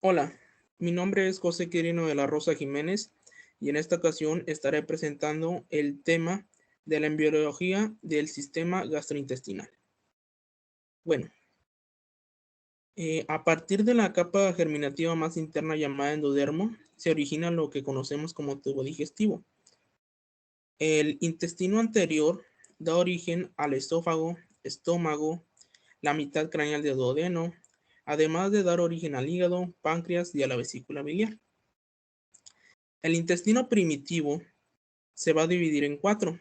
Hola, mi nombre es José Quirino de la Rosa Jiménez y en esta ocasión estaré presentando el tema de la embriología del sistema gastrointestinal. Bueno, a partir de la capa germinativa más interna llamada endodermo, se origina lo que conocemos como tubo digestivo. El intestino anterior da origen al esófago, estómago, la mitad craneal del duodeno, además de dar origen al hígado, páncreas y a la vesícula biliar. El intestino primitivo se va a dividir en cuatro: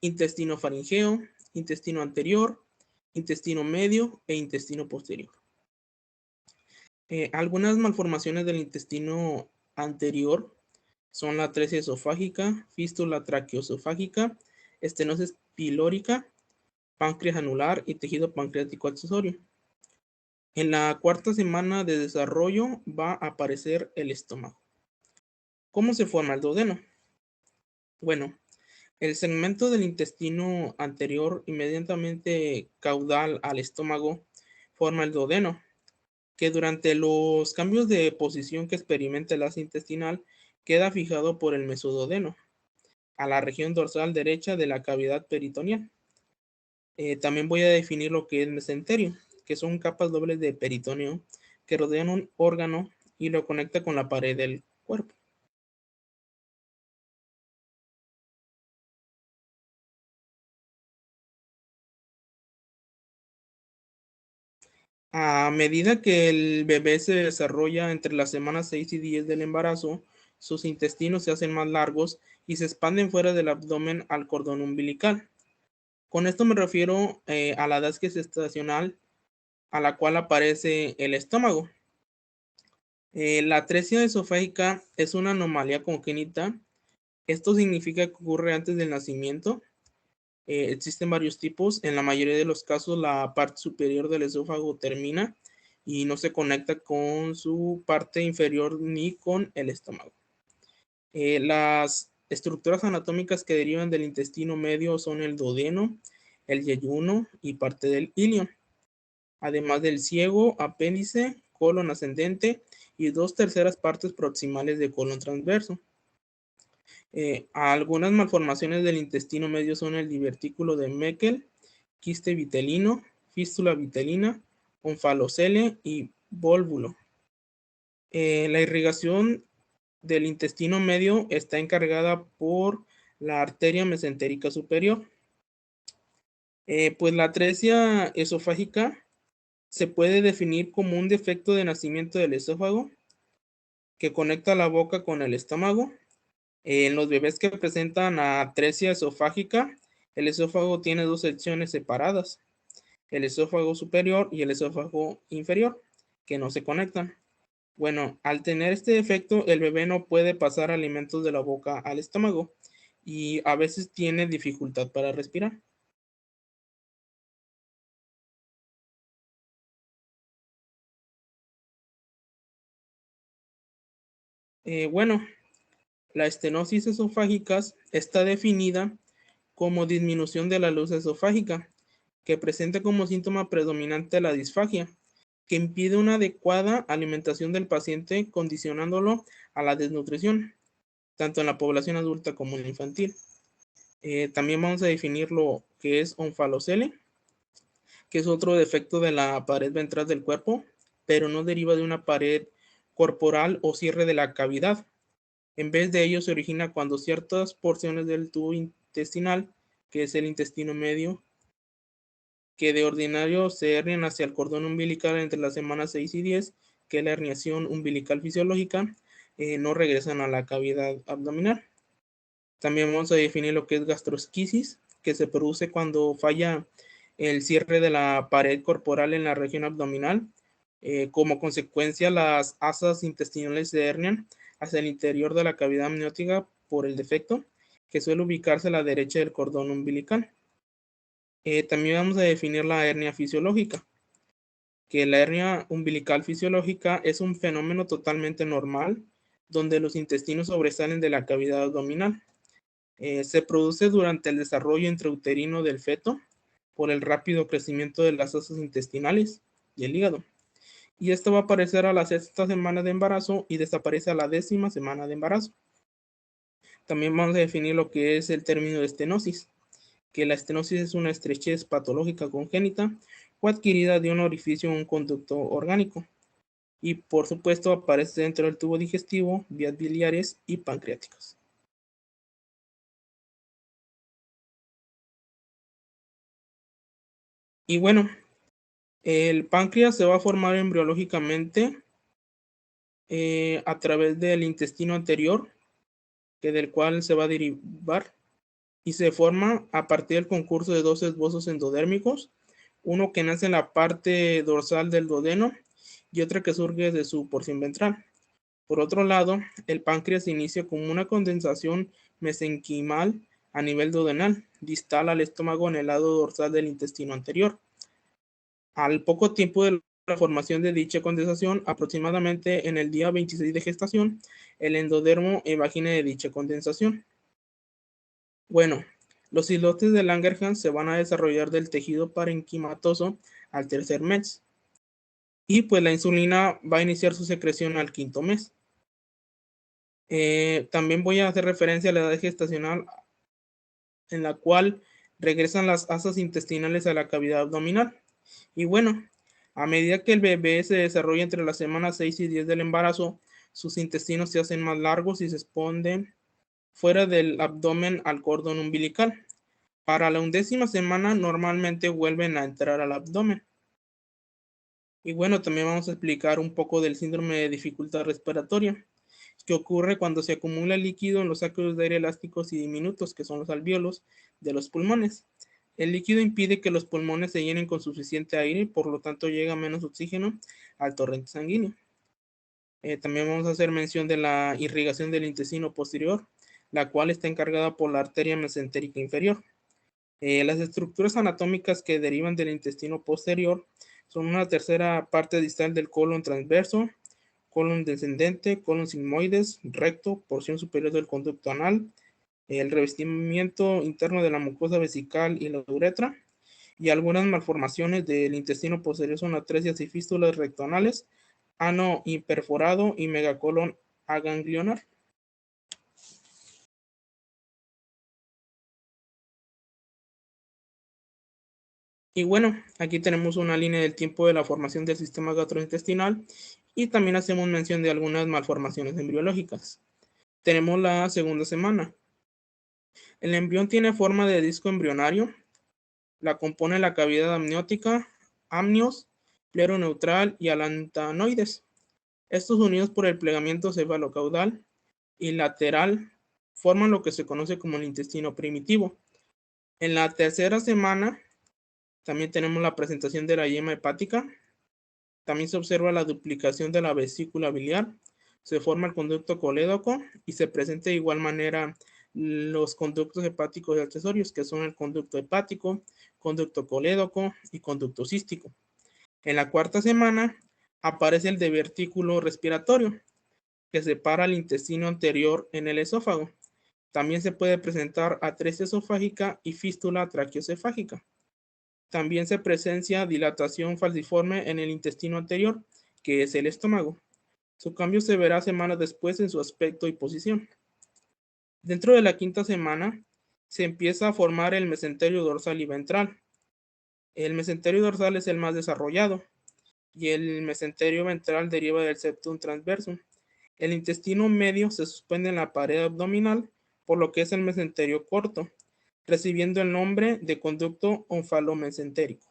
intestino faringeo, intestino anterior, intestino medio e intestino posterior. Algunas malformaciones del intestino anterior son la atresia esofágica, fístula traqueoesofágica, estenosis pilórica, páncreas anular y tejido pancreático accesorio. En la cuarta semana de desarrollo va a aparecer el estómago. ¿Cómo se forma el duodeno? Bueno, el segmento del intestino anterior, inmediatamente caudal al estómago, forma el duodeno, que durante los cambios de posición que experimenta el ácido intestinal queda fijado por el mesoduodeno, a la región dorsal derecha de la cavidad peritoneal. También voy a definir lo que es mesenterio, que son capas dobles de peritoneo que rodean un órgano y lo conecta con la pared del cuerpo. A medida que el bebé se desarrolla entre las semanas 6 y 10 del embarazo, sus intestinos se hacen más largos y se expanden fuera del abdomen al cordón umbilical. Con esto me refiero a la edad gestacional a la cual aparece el estómago. La atresia esofágica es una anomalía congénita. Esto significa que ocurre antes del nacimiento. Existen varios tipos. En la mayoría de los casos, la parte superior del esófago termina y no se conecta con su parte inferior ni con el estómago. Las estructuras anatómicas que derivan del intestino medio son el duodeno, el yeyuno y parte del ilion, además del ciego, apéndice, colon ascendente y dos terceras partes proximales de colon transverso. Algunas malformaciones del intestino medio son el divertículo de Meckel, quiste vitelino, fístula vitelina, onfalocele y vólvulo. La irrigación del intestino medio está encargada por la arteria mesentérica superior. Pues la atresia esofágica se puede definir como un defecto de nacimiento del esófago que conecta la boca con el estómago. En los bebés que presentan atresia esofágica, el esófago tiene dos secciones separadas, el esófago superior y el esófago inferior, que no se conectan. Bueno, al tener este defecto, el bebé no puede pasar alimentos de la boca al estómago y a veces tiene dificultad para respirar. Bueno, la estenosis esofágica está definida como disminución de la luz esofágica, que presenta como síntoma predominante la disfagia, que impide una adecuada alimentación del paciente, condicionándolo a la desnutrición, tanto en la población adulta como en la infantil. También vamos a definir lo que es onfalocele, que es otro defecto de la pared ventral del cuerpo, pero no deriva de una pared corporal o cierre de la cavidad. En vez de ello, se origina cuando ciertas porciones del tubo intestinal, que es el intestino medio, que de ordinario se hernian hacia el cordón umbilical entre las semanas 6 y 10, que es la herniación umbilical fisiológica, no regresan a la cavidad abdominal. También vamos a definir lo que es gastrosquisis, que se produce cuando falla el cierre de la pared corporal en la región abdominal. Como consecuencia, las asas intestinales se hernian hacia el interior de la cavidad amniótica por el defecto, que suele ubicarse a la derecha del cordón umbilical. También vamos a definir la hernia fisiológica, que la hernia umbilical fisiológica es un fenómeno totalmente normal, donde los intestinos sobresalen de la cavidad abdominal. Se produce durante el desarrollo intrauterino del feto por el rápido crecimiento de las asas intestinales y el hígado. y esto va a aparecer a la 6ª semana de embarazo y desaparece a la 10ª semana de embarazo. También vamos a definir lo que es el término de estenosis, que la estenosis es una estrechez patológica congénita o adquirida de un orificio o un conducto orgánico. Y por supuesto aparece dentro del tubo digestivo, vías biliares y pancreáticas. Y bueno, el páncreas se va a formar embriológicamente a través del intestino anterior, que del cual se va a derivar, y se forma a partir del concurso de dos esbozos endodérmicos, uno que nace en la parte dorsal del duodeno y otro que surge de su porción ventral. Por otro lado, el páncreas inicia como una condensación mesenquimal a nivel duodenal, distal al estómago en el lado dorsal del intestino anterior. Al poco tiempo de la formación de dicha condensación, aproximadamente en el día 26 de gestación, el endodermo evagina de dicha condensación. Bueno, los islotes de Langerhans se van a desarrollar del tejido parenquimatoso al tercer mes. Y pues la insulina va a iniciar su secreción al 5º mes. También voy a hacer referencia a la edad gestacional en la cual regresan las asas intestinales a la cavidad abdominal. Y bueno, a medida que el bebé se desarrolla entre las semanas 6 y 10 del embarazo, sus intestinos se hacen más largos y se expanden fuera del abdomen al cordón umbilical. Para la 11ª semana normalmente vuelven a entrar al abdomen. Y bueno, también vamos a explicar un poco del síndrome de dificultad respiratoria, que ocurre cuando se acumula líquido en los sacos de aire elásticos y diminutos, que son los alvéolos de los pulmones. El líquido impide que los pulmones se llenen con suficiente aire y por lo tanto llega menos oxígeno al torrente sanguíneo. También vamos a hacer mención de la irrigación del intestino posterior, la cual está encargada por la arteria mesentérica inferior. Las estructuras anatómicas que derivan del intestino posterior son una tercera parte distal del colon transverso, colon descendente, colon sigmoides, recto, porción superior del conducto anal, el revestimiento interno de la mucosa vesical y la uretra, y algunas malformaciones del intestino posterior son atresias y fístulas rectoanales, ano imperforado y megacolon aganglionar. Y bueno, aquí tenemos una línea del tiempo de la formación del sistema gastrointestinal y también hacemos mención de algunas malformaciones embriológicas. Tenemos la 2ª semana. El embrión tiene forma de disco embrionario. La compone la cavidad amniótica, amnios, plero neutral y alantanoides. Estos unidos por el plegamiento cefalocaudal y lateral forman lo que se conoce como el intestino primitivo. En la 3ª semana también tenemos la presentación de la yema hepática. También se observa la duplicación de la vesícula biliar. Se forma el conducto colédoco y se presenta de igual manera los conductos hepáticos y accesorios, que son el conducto hepático, conducto colédoco y conducto cístico. En la 4ª semana aparece el divertículo respiratorio, que separa el intestino anterior en el esófago. También se puede presentar atresia esofágica y fístula traqueoesofágica. También se presencia dilatación falciforme en el intestino anterior, que es el estómago. Su cambio se verá semanas después en su aspecto y posición. Dentro de la 5ª semana, se empieza a formar el mesenterio dorsal y ventral. El mesenterio dorsal es el más desarrollado y el mesenterio ventral deriva del septum transversum. El intestino medio se suspende en la pared abdominal, por lo que es el mesenterio corto, recibiendo el nombre de conducto onfalomesentérico.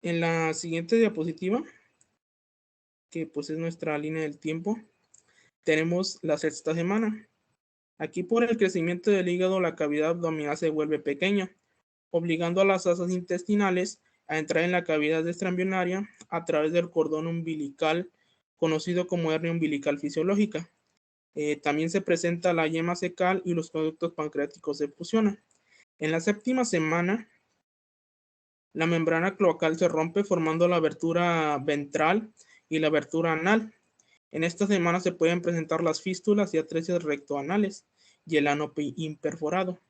En la siguiente diapositiva, que pues es nuestra línea del tiempo, tenemos la 6ª semana. Aquí por el crecimiento del hígado la cavidad abdominal se vuelve pequeña, obligando a las asas intestinales a entrar en la cavidad extraembrionaria a través del cordón umbilical, conocido como hernia umbilical fisiológica. También se presenta la yema cecal y los conductos pancreáticos se fusionan. En la 7ª semana, la membrana cloacal se rompe formando la abertura ventral y la abertura anal. En esta semana se pueden presentar las fístulas y atresias rectoanales y el ano imperforado.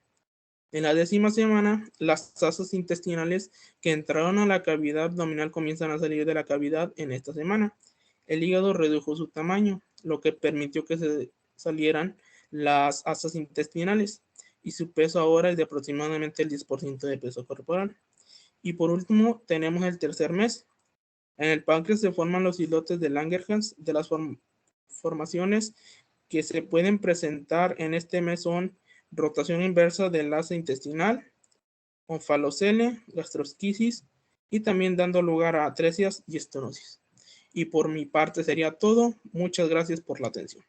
En la 10ª semana, las asas intestinales que entraron a la cavidad abdominal comienzan a salir de la cavidad en esta semana. El hígado redujo su tamaño, lo que permitió que se salieran las asas intestinales, y su peso ahora es de aproximadamente el 10% de peso corporal. Y por último, tenemos el tercer mes. En el páncreas se forman los islotes de Langerhans. De las formaciones que se pueden presentar en este mes son rotación inversa del asa intestinal, onfalocele, gastrosquisis y también dando lugar a atresias y estenosis. Y por mi parte sería todo. Muchas gracias por la atención.